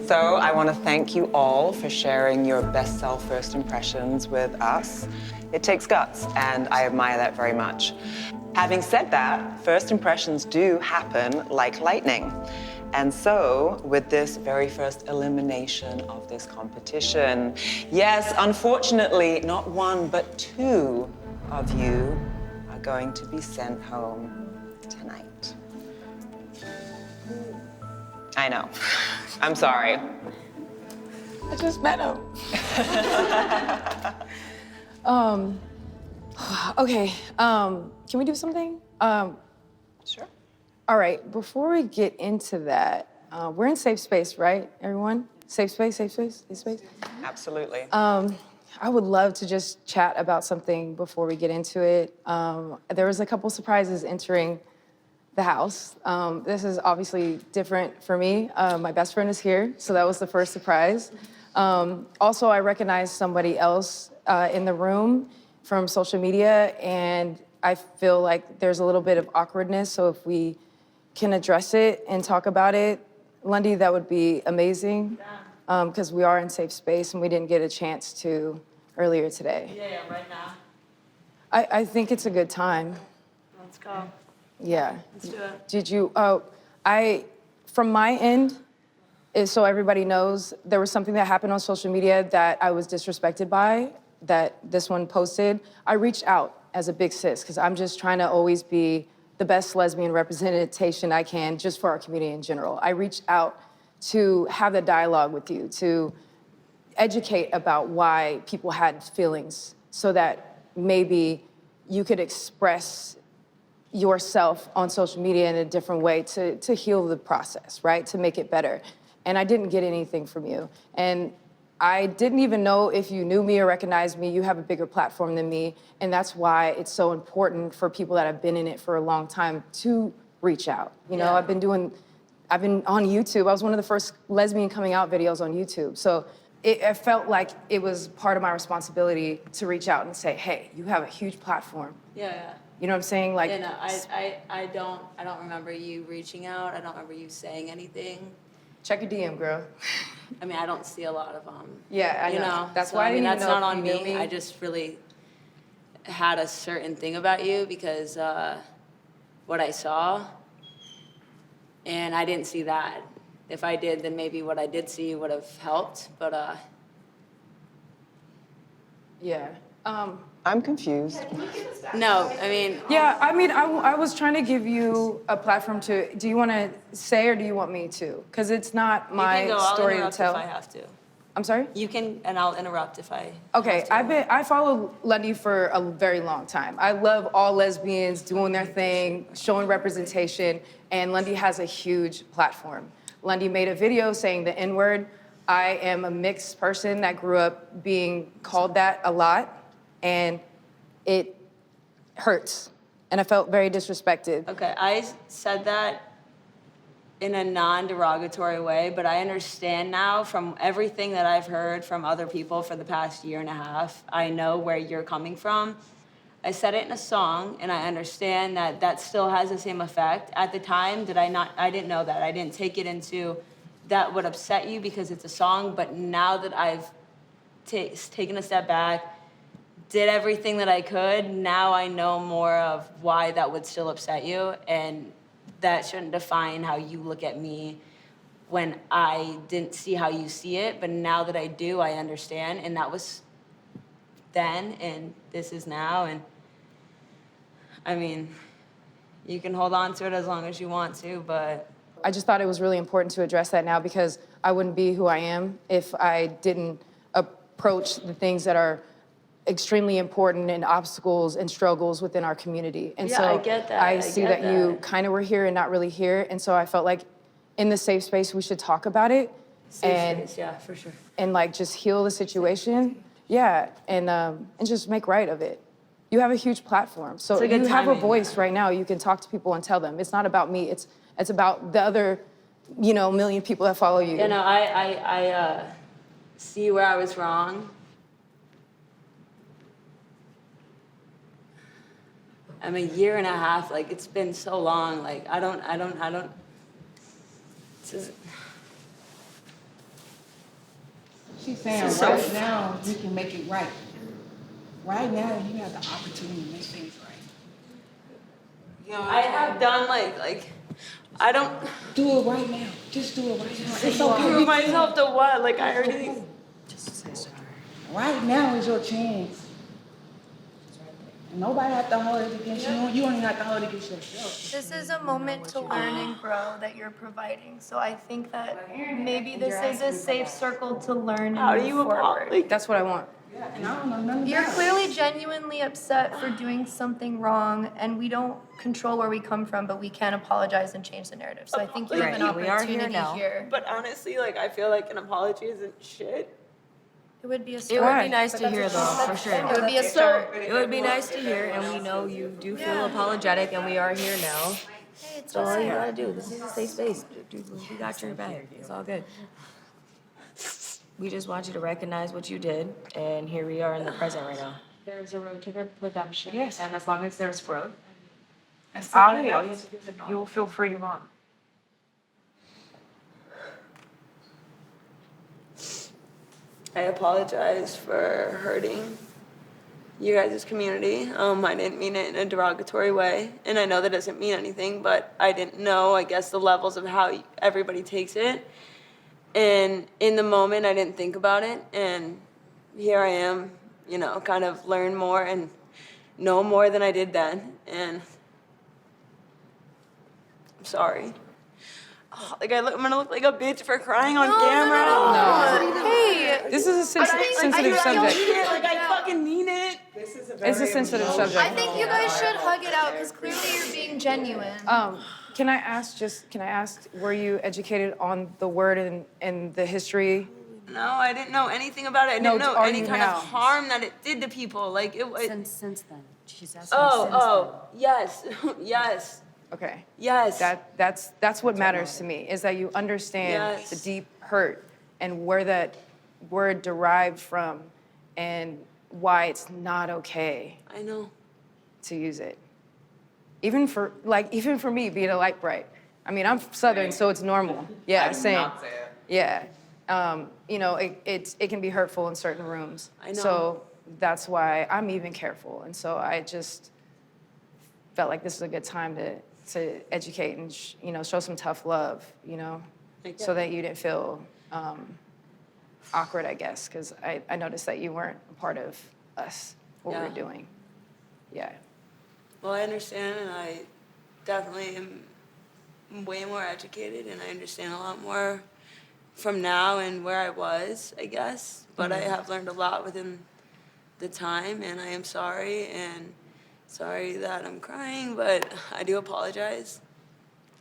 Speaker 1: So I want to thank you all for sharing your best self first impressions with us. It takes guts, and I admire that very much. Having said that, first impressions do happen like lightning. And so, with this very first elimination of this competition, yes, unfortunately, not one, but two of you are going to be sent home tonight. I know. I'm sorry.
Speaker 7: I just met him. Okay, can we do something?
Speaker 1: Sure.
Speaker 7: All right, before we get into that, we're in safe space, right, everyone? Safe space, safe space, safe space?
Speaker 1: Absolutely.
Speaker 2: I would love to just chat about something before we get into it. There was a couple surprises entering the house. This is obviously different for me. My best friend is here, so that was the first surprise. Also, I recognized somebody else in the room from social media, and I feel like there's a little bit of awkwardness, so if we can address it and talk about it, Lundy, that would be amazing, because we are in safe space and we didn't get a chance to earlier today.
Speaker 6: Yeah, right now.
Speaker 2: I think it's a good time.
Speaker 6: Let's go.
Speaker 2: Yeah.
Speaker 6: Let's do it.
Speaker 2: Did you, from my end, so everybody knows, there was something that happened on social media that I was disrespected by, that this one posted. I reached out as a big sis, because I'm just trying to always be the best lesbian representation I can, just for our community in general. I reached out to have the dialogue with you, to educate about why people had feelings, so that maybe you could express yourself on social media in a different way to heal the process, right? To make it better. And I didn't get anything from you. And I didn't even know if you knew me or recognized me. You have a bigger platform than me. And that's why it's so important for people that have been in it for a long time to reach out. You know, I've been on YouTube. I was one of the first lesbian coming out videos on YouTube. So it felt like it was part of my responsibility to reach out and say, hey, you have a huge platform.
Speaker 6: Yeah.
Speaker 2: You know what I'm saying? Like,
Speaker 6: Yeah, no, I don't remember you reaching out. I don't remember you saying anything.
Speaker 2: Check your DM, girl.
Speaker 6: I mean, I don't see a lot of them.
Speaker 2: Yeah, I
Speaker 6: you
Speaker 2: know. That's
Speaker 6: So,
Speaker 2: why I
Speaker 6: I mean,
Speaker 2: didn't
Speaker 6: that's
Speaker 2: even know
Speaker 6: not
Speaker 2: if
Speaker 6: on
Speaker 2: you knew
Speaker 6: me.
Speaker 2: me.
Speaker 6: I just really had a certain thing about you because what I saw, and I didn't see that. If I did, then maybe what I did see would have helped, but
Speaker 2: yeah.
Speaker 1: I'm confused.
Speaker 6: No, I mean.
Speaker 2: Yeah, I mean, I was trying to give you a platform to, do you want to say or do you want me to? Because it's not my
Speaker 6: you can go.
Speaker 2: story
Speaker 6: I'll
Speaker 2: to tell.
Speaker 6: interrupt if I have to.
Speaker 2: I'm sorry?
Speaker 6: You can, and I'll interrupt if I
Speaker 2: Okay, I followed Lundy for a very long time. I love all lesbians doing their thing, showing representation, and Lundy has a huge platform. Lundy made a video saying the N-word. I am a mixed person that grew up being called that a lot, and it hurts. And I felt very disrespected.
Speaker 6: Okay, I said that in a non-derogatory way, but I understand now from everything that I've heard from other people for the past year and a half, I know where you're coming from. I said it in a song, and I understand that that still has the same effect. At the time, I didn't know that. I didn't take it into that would upset you because it's a song, but now that I've taken a step back, did everything that I could, now I know more of why that would still upset you, and that shouldn't define how you look at me when I didn't see how you see it, but now that I do, I understand, and that was then, and this is now, and I mean, you can hold on to it as long as you want to, but
Speaker 2: I just thought it was really important to address that now because I wouldn't be who I am if I didn't approach the things that are extremely important and obstacles and struggles within our community. And
Speaker 6: Yeah,
Speaker 2: so
Speaker 6: I get that.
Speaker 2: I see
Speaker 6: get
Speaker 2: that you kind of were here and not really here. And so I felt like in the safe space, we should talk about it.
Speaker 6: Safe space, yeah, for sure.
Speaker 2: And like just heal the situation. Yeah, and just make right of it. You have a huge platform. So
Speaker 6: It's a good
Speaker 2: you have a
Speaker 6: timing.
Speaker 2: voice right now. You can talk to people and tell them. It's not about me. It's about the other, million people that follow you.
Speaker 6: You know, I see where I was wrong. I'm a year and a half, like, it's been so long, like, I don't, this is,
Speaker 16: She's saying
Speaker 6: This is so
Speaker 16: right now, you can make it right. Right now, you have the opportunity to make things right. You know what
Speaker 6: I
Speaker 16: I'm
Speaker 6: have done, like, I don't.
Speaker 16: Do it right now. Just do it right now. It's
Speaker 6: Prove
Speaker 16: okay.
Speaker 6: myself to what? Like, I already.
Speaker 16: Just say sorry. Right now is your chance. Nobody has to hold it against you. You only have to hold it against yourself.
Speaker 4: This is a moment to learn and grow that you're providing. So I think that maybe this is a safe circle to learn
Speaker 6: How
Speaker 4: and
Speaker 6: do you
Speaker 4: move forward.
Speaker 2: That's what I want.
Speaker 16: And I don't know nothing
Speaker 4: You're
Speaker 16: about it.
Speaker 4: clearly genuinely upset for doing something wrong, and we don't control where we come from, but we can apologize and change the narrative. So I think you have an opportunity here.
Speaker 6: But honestly, like, I feel like an apology isn't shit.
Speaker 4: It would be a
Speaker 3: It
Speaker 4: start.
Speaker 3: would be nice to hear, though, for sure.
Speaker 4: It would be a start.
Speaker 3: It would be nice to hear, and we know you do feel apologetic, and we are here now. So all you gotta do, this is a safe space. Dude, we got your back. It's all good. We just want you to recognize what you did, and here we are in the present right now.
Speaker 18: There's a road to redemption. Yes. And as long as there's growth, you'll feel free to on.
Speaker 6: I apologize for hurting you guys' community. I didn't mean it in a derogatory way, and I know that doesn't mean anything, but I didn't know, I guess, the levels of how everybody takes it. And in the moment, I didn't think about it, and here I am, you know, kind of learn more and know more than I did then, and I'm sorry. Oh, like I'm gonna look like a bitch for crying on camera.
Speaker 2: No.
Speaker 4: Hey,
Speaker 2: This is a sensitive subject.
Speaker 6: Like I fucking mean it.
Speaker 2: It's a sensitive subject.
Speaker 4: I think you guys should hug it out because clearly you're being genuine.
Speaker 2: Can I ask, were you educated on the word and the history?
Speaker 6: No, I didn't know anything about it. I didn't know any kind of harm that it did to people. Like it was.
Speaker 18: Since then, she's asking.
Speaker 6: Yes, yes.
Speaker 2: Okay.
Speaker 6: Yes.
Speaker 2: That's what matters to me, is that you understand the deep hurt and where that word derived from and why it's not okay.
Speaker 6: I know.
Speaker 2: To use it. Even for me being a light bright. I mean, I'm Southern, so it's normal. Yeah, same. Yeah. You know, it can be hurtful in certain rooms.
Speaker 6: I know.
Speaker 2: So that's why I'm even careful. And so I just felt like this was a good time to educate and show some tough love, so that you didn't feel awkward, I guess, because I noticed that you weren't a part of us, what we were doing. Yeah.
Speaker 6: Well, I understand, and I definitely am way more educated, and I understand a lot more from now and where I was, I guess. But I have learned a lot within the time, and I am sorry, and sorry that I'm crying, but I do apologize.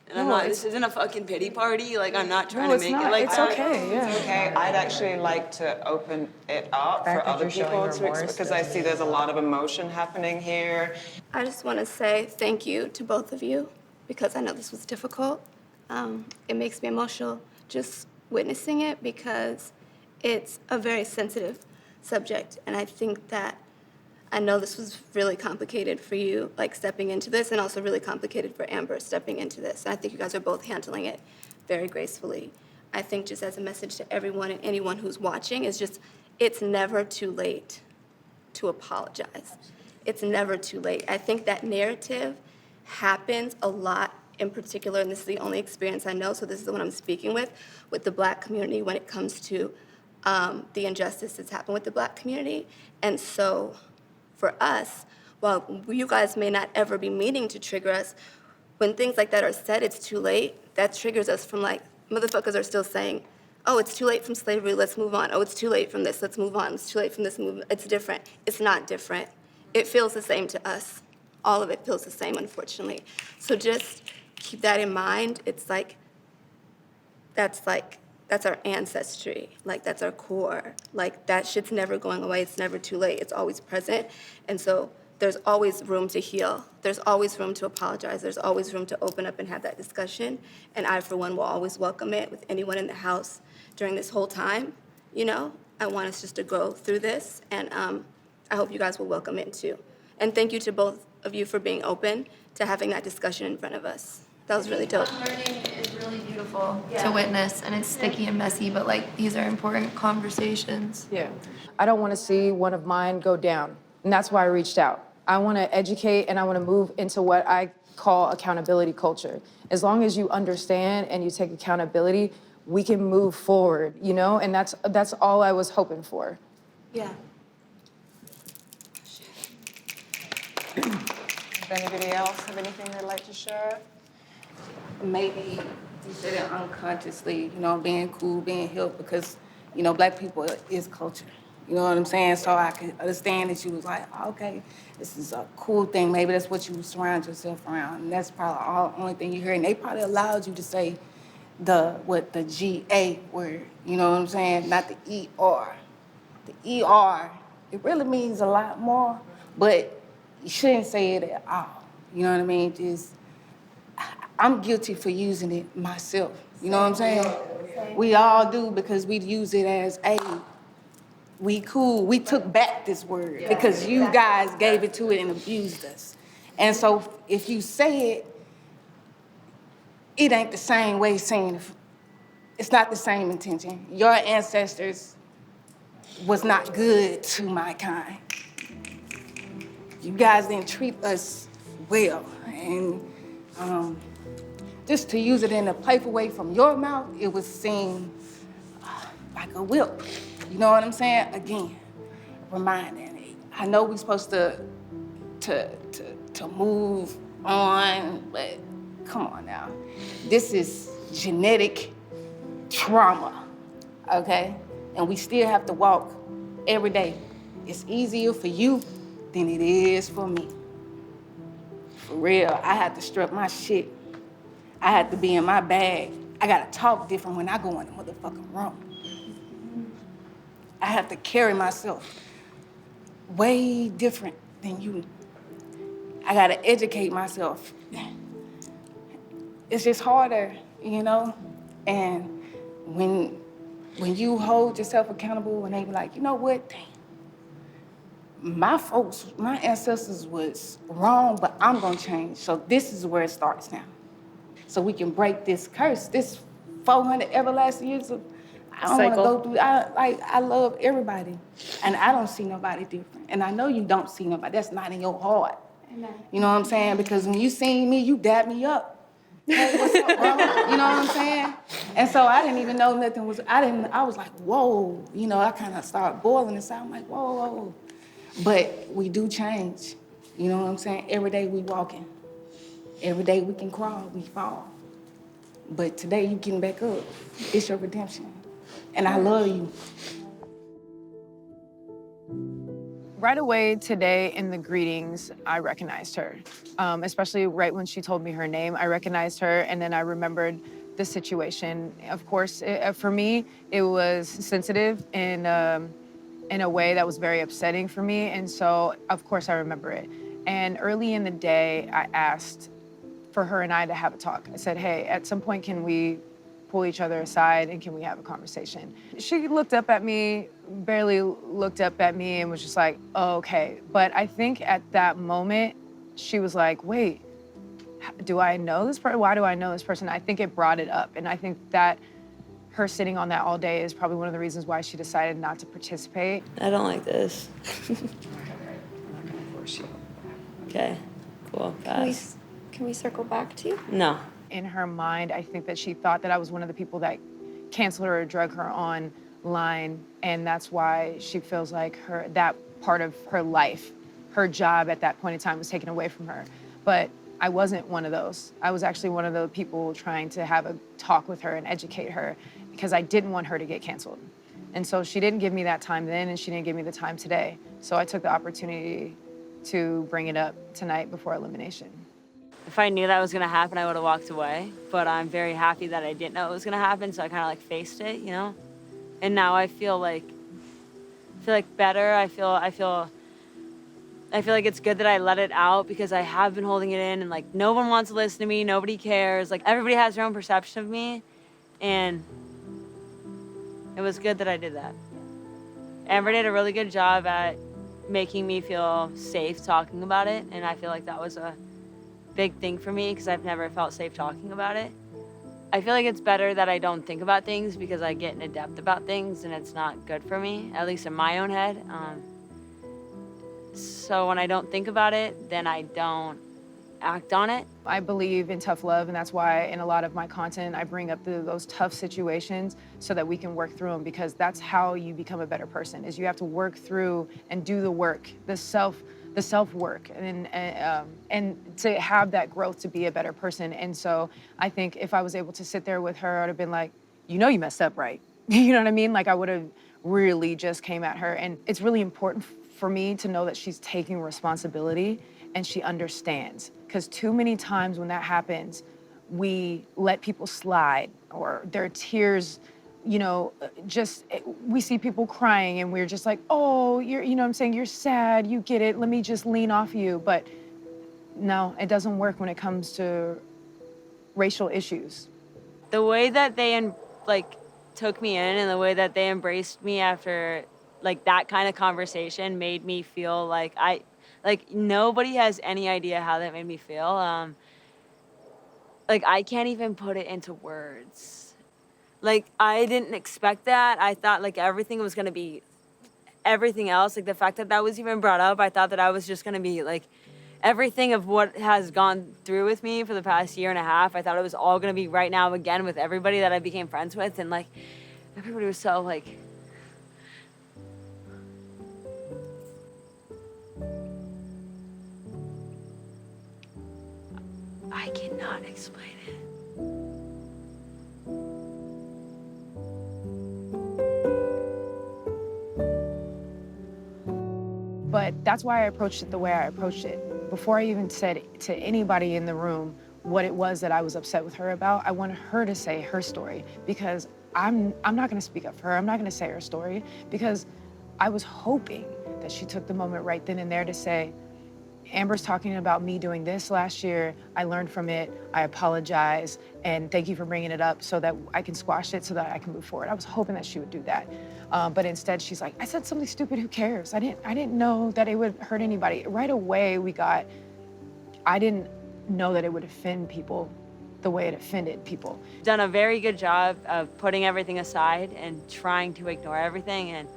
Speaker 6: And I'm not, this isn't a fucking pity party. Like, I'm not trying to make it like
Speaker 2: it's
Speaker 6: that.
Speaker 2: okay, yeah.
Speaker 1: It's okay. I'd actually like to open it up for other people because I see there's a lot of emotion happening here.
Speaker 4: I just want to say thank you to both of you because I know this was difficult. It makes me emotional just witnessing it because it's a very sensitive subject, and I think that I know this was really complicated for you, like stepping into this, and also really complicated for Amber stepping into this. And I think you guys are both handling it very gracefully. I think just as a message to everyone and anyone who's watching is just, it's never too late to apologize. It's never too late. I think that narrative happens a lot in particular, and this is the only experience I know, so this is the one I'm speaking with the Black community when it comes to the injustice that's happened with the Black community. And so, for us, while you guys may not ever be meaning to trigger us, when things like that are said, it's too late, that triggers us from like, motherfuckers are still saying, oh, it's too late from slavery, let's move on. Oh, it's too late from this, let's move on. It's too late from this, it's different. It's not different. It feels the same to us. All of it feels the same, unfortunately. So just keep that in mind. It's like, that's our ancestry, like that's our core. Like that shit's never going away, it's never too late, it's always present. And so there's always room to heal. There's always room to apologize. There's always room to open up and have that discussion. And I, for one, will always welcome it with anyone in the house during this whole time. I want us just to go through this, and I hope you guys will welcome it too. And thank you to both of you for being open to having that discussion in front of us. That was really dope. Learning is really beautiful to witness, and it's sticky and messy, but like these are important conversations.
Speaker 2: Yeah. I don't want to see one of mine go down, and that's why I reached out. I want to educate, and I want to move into what I call accountability culture. As long as you understand and you take accountability, we can move forward, and that's all I was hoping for.
Speaker 4: Yeah.
Speaker 1: Does anybody else have anything they'd like to share?
Speaker 16: Maybe you said it unconsciously, being cool, being hip, because, Black people is culture. You know what I'm saying? So I can understand that you was like, okay, this is a cool thing. Maybe that's what you surround yourself around. And that's probably the only thing you hear. And they probably allowed you to say the GA word, you know what I'm saying? Not the ER. the ER, it really means a lot more, but you shouldn't say it at all. You know what I mean? I'm guilty for using it myself. You know what I'm saying? We all do because we use it as, hey, we cool. We took back this word because you guys gave it to it and abused us. And so if you say it, it ain't the same way saying it. It's not the same intention. Your ancestors was not good to my kind. You guys didn't treat us well. And just to use it in a playful way from your mouth, it was seen like a whip. You know what I'm saying? Again, reminding me. I know we're supposed to move on, but come on now. This is genetic trauma, okay? And we still have to walk every day. It's easier for you than it is for me. For real, I had to strap my shit. I had to be in my bag. I gotta talk different when I go in the motherfucking room. I have to carry myself way different than you. I gotta educate myself. It's just harder, you know? And when you hold yourself accountable and they be like, you know what, damn, my folks, my ancestors was wrong, but I'm gonna change. So this is where it starts now. So we can break this curse, this 400 everlasting years of, I don't wanna go through, I love everybody. And I don't see nobody different. And I know you don't see nobody, that's not in your heart.
Speaker 4: Amen.
Speaker 16: You know what I'm saying? Because when you seen me, you dapped me up. Hey, what's up, bro? You know what I'm saying? And so I didn't even know nothing was, I was like, whoa. You know, I kind of started boiling inside. I'm like, whoa. But we do change. You know what I'm saying? Every day we walking. Every day we can crawl, we fall. But today you getting back up. It's your redemption. And I love you.
Speaker 2: Right away today in the greetings, I recognized her, especially right when she told me her name. I recognized her, and then I remembered the situation. Of course, for me, it was sensitive in a way that was very upsetting for me, and so of course I remember it. And early in the day, I asked for her and I to have a talk. I said, hey, at some point, can we pull each other aside and can we have a conversation? She looked up at me, barely looked up at me and was just like, oh, okay. But I think at that moment, she was like, wait, do I know this person? Why do I know this person? I think it brought it up. And I think that her sitting on that all day is probably one of the reasons why she decided not to participate.
Speaker 3: I don't like this. Okay, cool, pass.
Speaker 4: Can we circle back to you?
Speaker 3: No.
Speaker 2: In her mind, I think that she thought that I was one of the people that canceled her or drug her online, and that's why she feels like that part of her life, her job at that point in time was taken away from her. But I wasn't one of those. I was actually one of the people trying to have a talk with her and educate her because I didn't want her to get canceled. And so she didn't give me that time then, and she didn't give me the time today. So I took the opportunity to bring it up tonight before elimination.
Speaker 6: If I knew that was gonna happen, I would have walked away. But I'm very happy that I didn't know it was gonna happen, so I kind of like faced it, you know. And now I feel like better. I feel like it's good that I let it out because I have been holding it in, and like no one wants to listen to me. Nobody cares. Like everybody has their own perception of me, and it was good that I did that. Amber did a really good job at making me feel safe talking about it, and I feel like that was a big thing for me because I've never felt safe talking about it. I feel like it's better that I don't think about things because I get in depth about things and it's not good for me, at least in my own head. So when I don't think about it, then I don't act on it.
Speaker 2: I believe in tough love, and that's why in a lot of my content, I bring up those tough situations so that we can work through them, because that's how you become a better person, is you have to work through and do the work, the self-work, and to have that growth to be a better person. And so I think if I was able to sit there with her, I would have been like, you know you messed up, right? You know what I mean? Like I would have really just came at her. And it's really important for me to know that she's taking responsibility and she understands. Because too many times when that happens, we let people slide, or their tears we see people crying and we're just like, oh, I'm saying, you're sad, you get it, let me just lean off you. But no, it doesn't work when it comes to racial issues.
Speaker 6: The way that they took me in and the way that they embraced me after that kind of conversation made me feel like nobody has any idea how that made me feel. I can't even put it into words. I didn't expect that. I thought everything was gonna be everything else. The fact that was even brought up, I thought that I was just gonna be everything of what has gone through with me for the past year and a half. I thought it was all gonna be right now again with everybody that I became friends with, and everybody was so I cannot explain it.
Speaker 2: But that's why I approached it the way I approached it. Before I even said to anybody in the room what it was that I was upset with her about, I wanted her to say her story, because I'm not gonna speak up for her. I'm not gonna say her story, because I was hoping that she took the moment right then and there to say, Amber's talking about me doing this last year. I learned from it. I apologize, and thank you for bringing it up so that I can squash it so that I can move forward. I was hoping that she would do that, but instead she's like, I said something stupid. Who cares? I didn't know that it would hurt anybody. Right away I didn't know that it would offend people the way it offended people.
Speaker 6: Done a very good job of putting everything aside and trying to ignore everything, and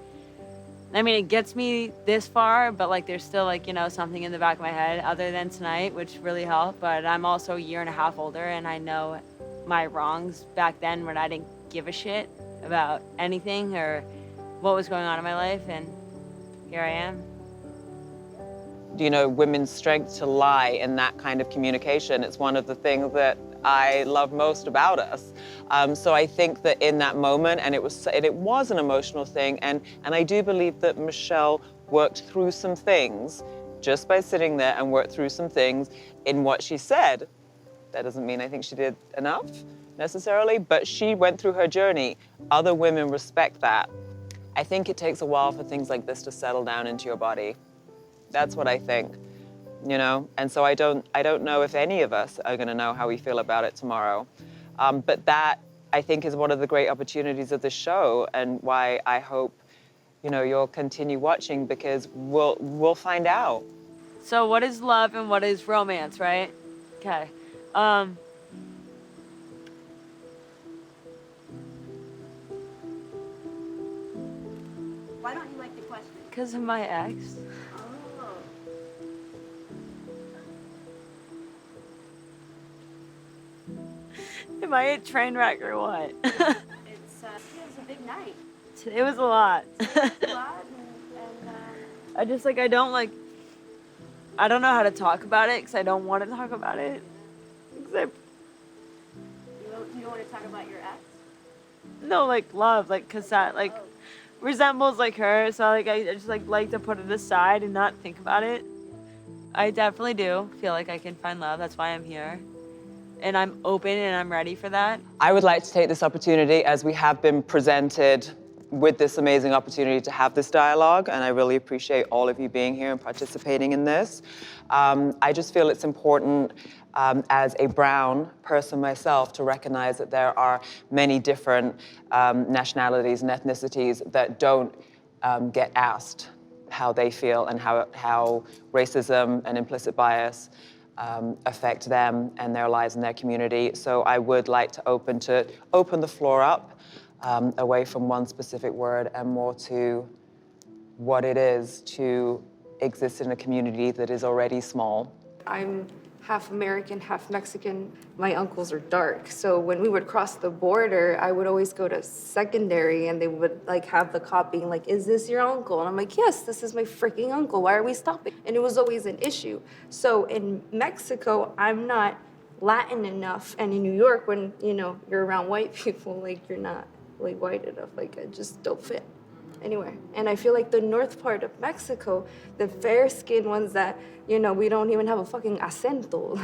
Speaker 6: I mean, it gets me this far, but there's still something in the back of my head other than tonight, which really helped. But I'm also a year and a half older, and I know my wrongs back then when I didn't give a shit about anything or what was going on in my life, and here I am.
Speaker 1: Women's strength to lie in that kind of communication. It's one of the things that I love most about us. So I think that in that moment, and it was an emotional thing, and I do believe that Michelle worked through some things just by sitting there and worked through some things in what she said. That doesn't mean I think she did enough necessarily, but she went through her journey. Other women respect that. I think it takes a while for things like this to settle down into your body. That's what I think, And so I don't know if any of us are gonna know how we feel about it tomorrow. But that, I think, is one of the great opportunities of the show, and why I hope, you'll continue watching, because we'll find out.
Speaker 6: So what is love and what is romance, right? Okay. Why don't you like the question? Because of my ex. Am I a train wreck or what?
Speaker 18: It was a big night.
Speaker 6: It was a lot. I just I don't know how to talk about it, because I don't want to talk about it.
Speaker 18: You don't want to talk about your ex?
Speaker 6: No, love, because that resembles her, so I just like to put it aside and not think about it. I definitely do feel like I can find love. That's why I'm here. And I'm open and I'm ready for that.
Speaker 1: I would like to take this opportunity, as we have been presented with this amazing opportunity to have this dialogue, and I really appreciate all of you being here and participating in this. I just feel it's important, as a brown person myself, to recognize that there are many different nationalities and ethnicities that don't get asked how they feel and how racism and implicit bias affect them and their lives and their community. So I would like to open the floor up away from one specific word and more to what it is to exist in a community that is already small.
Speaker 5: I'm half American, half Mexican. My uncles are dark, so when we would cross the border, I would always go to secondary, and they would have the cop being like, "Is this your uncle?" And I'm like, "Yes, this is my freaking uncle. Why are we stopping?" And it was always an issue. So in Mexico, I'm not Latin enough, and in New York, when you're around white people, you're not white enough. I just don't fit anywhere. And I feel like the north part of Mexico, the fair-skinned ones that, we don't even have a fucking acento.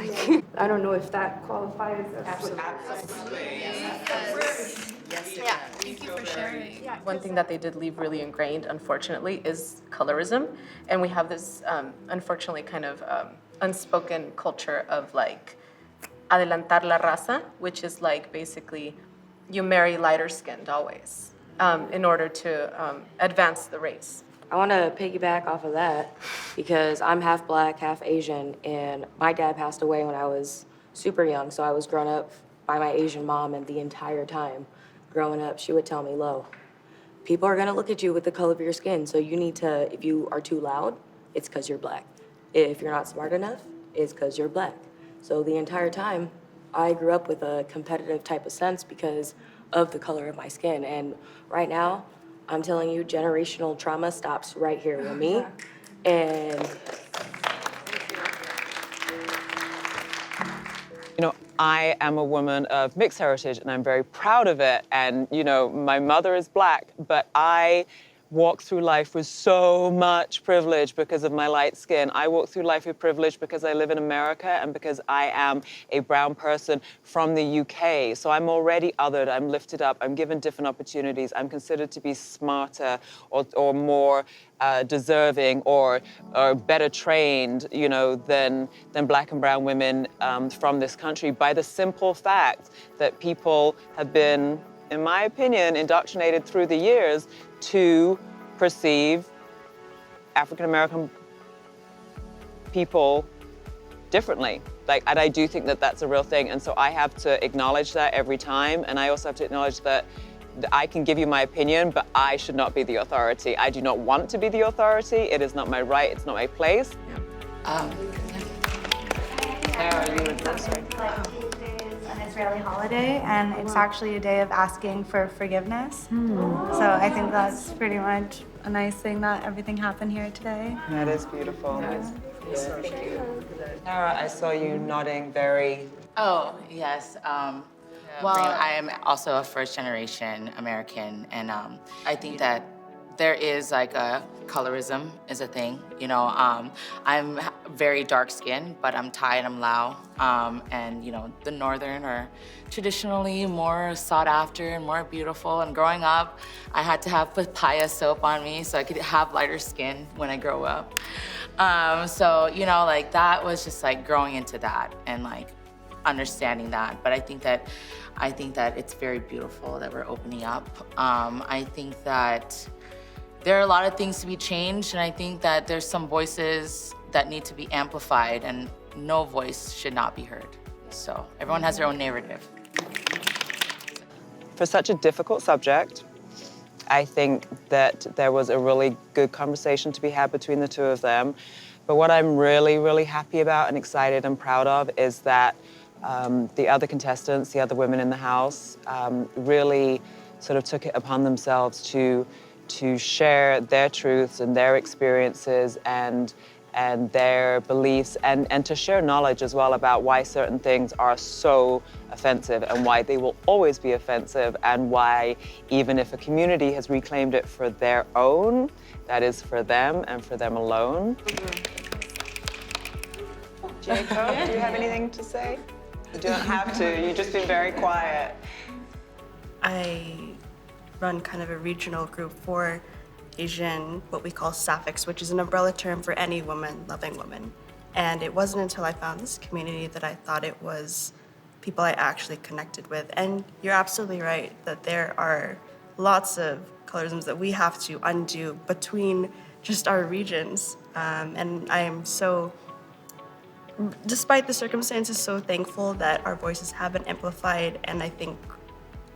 Speaker 5: I don't know if that qualifies as... Absolutely. Yes.
Speaker 15: Yeah.
Speaker 2: Thank you for sharing.
Speaker 15: One thing that they did leave really ingrained, unfortunately, is colorism. And we have this, unfortunately, kind of unspoken culture of like adelantar la raza, which is like basically you marry lighter skinned always in order to advance the race.
Speaker 3: I want to piggyback off of that because I'm half black, half Asian, and my dad passed away when I was super young, so I was grown up by my Asian mom, and the entire time growing up, she would tell me, Lo, people are going to look at you with the color of your skin, so you need to, if you are too loud, it's because you're black. If you're not smart enough, it's because you're black. So the entire time, I grew up with a competitive type of sense because of the color of my skin. And right now, I'm telling you, generational trauma stops right here with me. And
Speaker 1: You know, I am a woman of mixed heritage and I'm very proud of it. And, you know, my mother is black, but I walk through life with so much privilege because of my light skin. I walk through life with privilege because I live in America and because I am a brown person from the UK. So I'm already othered, I'm lifted up, I'm given different opportunities, I'm considered to be smarter or more deserving or better trained, you know, than black and brown women from this country by the simple fact that people have been, in my opinion, indoctrinated through the years to perceive African-American people differently. And I do think that that's a real thing. And so I have to acknowledge that every time. And I also have to acknowledge that I can give you my opinion, but I should not be the authority. I do not want to be the authority. It is not my right. It's not my place.
Speaker 23: Sarah, you were first. An Israeli holiday, and it's actually a day of asking for forgiveness. So I think that's pretty much a nice thing that everything happened here today.
Speaker 1: That is beautiful.
Speaker 23: Yeah.
Speaker 1: Sarah, I saw you nodding very...
Speaker 17: Oh, yes. Well, I am also a first-generation American, and I think that there is like a colorism is a thing. You know, I'm very dark-skinned, but I'm Thai and I'm Lao, and you know, the Northern are traditionally more sought after and more beautiful. And growing up, I had to have papaya soap on me so I could have lighter skin when I grow up. So you know, like that was just like growing into that and like understanding that. But I think that it's very beautiful that we're opening up. I think that there are a lot of things to be changed, and I think that there's some voices that need to be amplified, and no voice should not be heard. So everyone has their own narrative.
Speaker 1: For such a difficult subject, I think that there was a really good conversation to be had between the two of them. But what I'm really, really happy about and excited and proud of is that the other contestants, the other women in the house, really sort of took it upon themselves to share their truths and their experiences and their beliefs and to share knowledge as well about why certain things are so offensive and why they will always be offensive and why even if a community has reclaimed it for their own, that is for them and for them alone. Jacob, do you have anything to say? You don't have to, you've just been very quiet.
Speaker 22: I run kind of a regional group for Asian, what we call Sapphics, which is an umbrella term for any woman loving women. And it wasn't until I found this community that I thought it was people I actually connected with. And you're absolutely right that there are lots of colorisms that we have to undo between just our regions. And I am so, despite the circumstances, so thankful that our voices have been amplified. And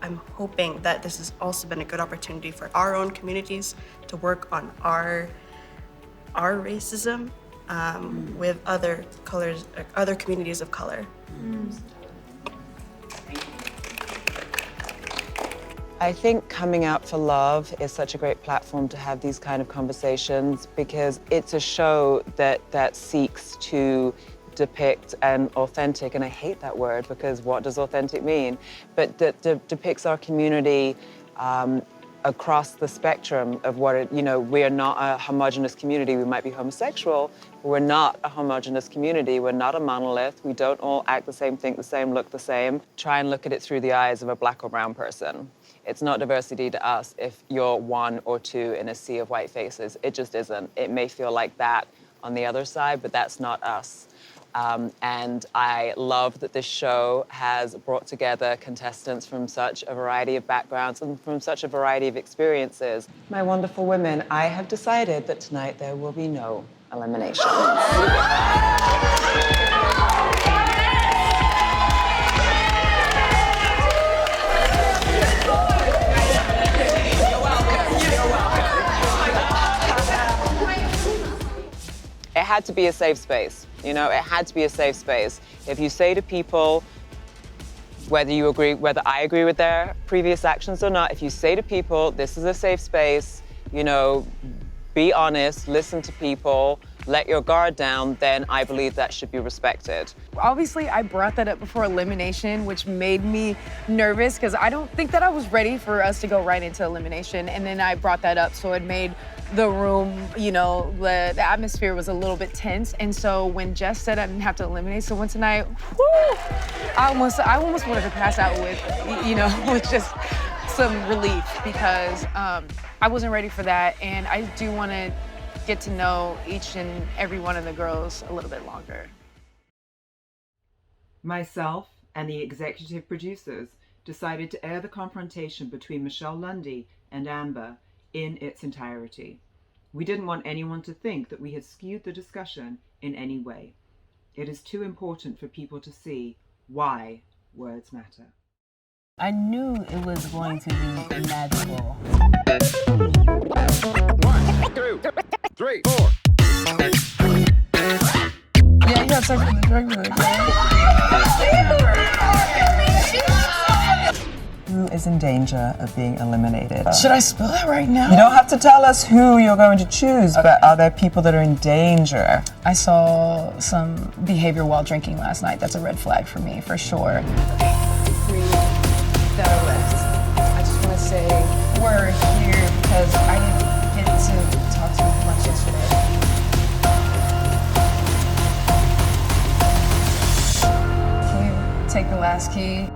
Speaker 22: I'm hoping that this has also been a good opportunity for our own communities to work on our racism with other communities of color.
Speaker 1: I think coming out for love is such a great platform to have these kind of conversations because it's a show that seeks to depict an authentic, and I hate that word because what does authentic mean? But that depicts our community across the spectrum of what it, you know, we are not a homogenous community. We might be homosexual, but we're not a homogenous community. We're not a monolith. We don't all act the same, think the same, look the same. Try and look at it through the eyes of a black or brown person. It's not diversity to us if you're one or two in a sea of white faces. It just isn't. It may feel like that on the other side, but that's not us. And I love that this show has brought together contestants from such a variety of backgrounds and from such a variety of experiences. My wonderful women, I have decided that tonight there will be no elimination. It had to be a safe space, you know, it had to be a safe space. If you say to people, whether I agree with their previous actions or not, if you say to people, this is a safe space, you know, be honest, listen to people, let your guard down, then I believe that should be respected.
Speaker 2: Obviously, I brought that up before elimination, which made me nervous because I don't think that I was ready for us to go right into elimination. And then I brought that up, so it made the room, you know, the atmosphere was a little bit tense. And so when Jess said I didn't have to eliminate someone tonight, whoo, I almost wanted to pass out with, you know, with just some relief because I wasn't ready for that. And I do want to get to know each and every one of the girls a little bit longer.
Speaker 9: Myself and the executive producers decided to air the confrontation between Michelle Lundy and Amber in its entirety. We didn't want anyone to think that we had skewed the discussion in any way. It is too important for people to see why words matter.
Speaker 11: I knew it was going to be magical.
Speaker 12: 1, 2, 3, 4.
Speaker 11: Yeah, you have sex with the drug dealer,
Speaker 1: Who is in danger of being eliminated?
Speaker 11: Should I spill that right now?
Speaker 1: You don't have to tell us who you're going to choose, but are there people that are in danger?
Speaker 11: I saw some behavior while drinking last night. That's a red flag for me, for sure.
Speaker 2: 3 that are left. I just want to say we're here because I didn't get to talk to you much yesterday. Can you take the last key?